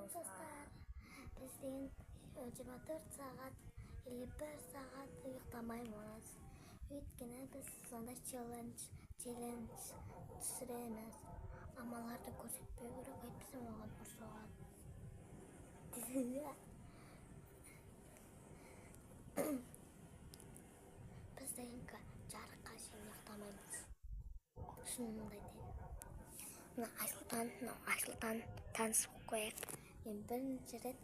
Dostlar, bizden 24 saat, 51 saat uyuqlamaymiz. Өйткені біз сонда challenge түсіреміз. Амаларды көрсетпеу керек, әйтпесе оған ұрсыған. Біз дейінгі жарыққа шейін ұйықтамаймыз. Шынымды айтайын. Айсұлтан танысып қояйық. Мен бірінші рет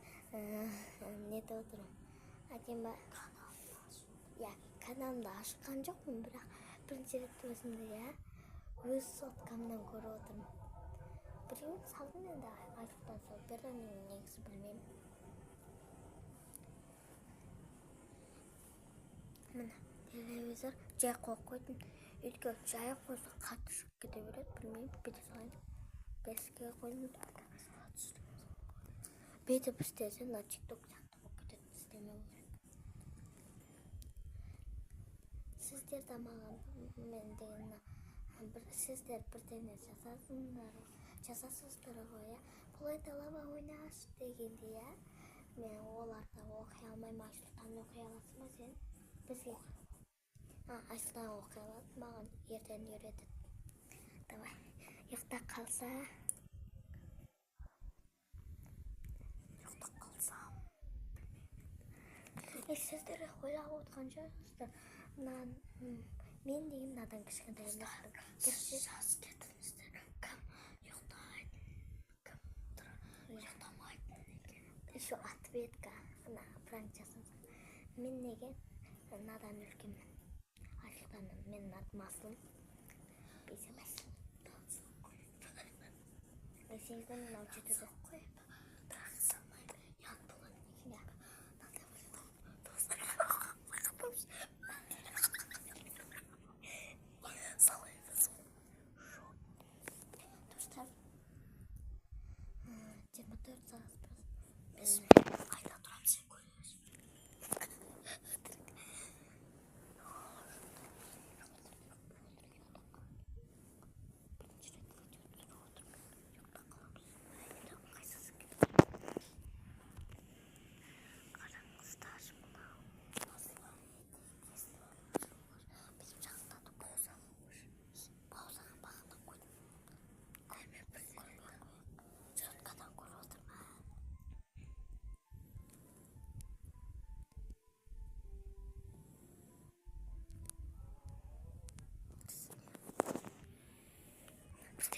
неде отырмын. Әдемі каналымды ашқан жоқпын, бірақ бірінші рет өзімді өз соткамнан көріп отырмын. Біреуін салдым енді Айсұлтан сол, бірінің негізі білмеймін. Міне телевизор жай қойып қойдым. Өйткені жай қойса қатты шығып кете береді, білмеймін. Бүйте салайын. Беске қойдым. Бүйтіп істесе мына TikTok сияқты болып кетеді, істемеу керек. Сіздер де маған мен деген сіздер бірдеңе жазасыздар ғой, бұлай далаға ойнаш дегенде, мен оларды оқи алмаймын. Айсұлтан оқи аласың ба сен? Бізге Айсұлтан оқи алады, маған ертең үйретеді. Давай, ұйықтап қалсам сіздер ойлап отырған шығарсыздар. Мен деген надан кішкентай жас кетіңіздер. Кім ұйықтайды, кім ұйықтамайды. Еще ответка пранк жасаңыз. Мен неге надан үлкенмін. Айсұлтанның мен масылым. Бейсемайсың. Сенізден мынау жетеді. Dostlar, 24 saat biz ayda duram sen koyuyoruz.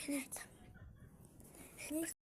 Evet.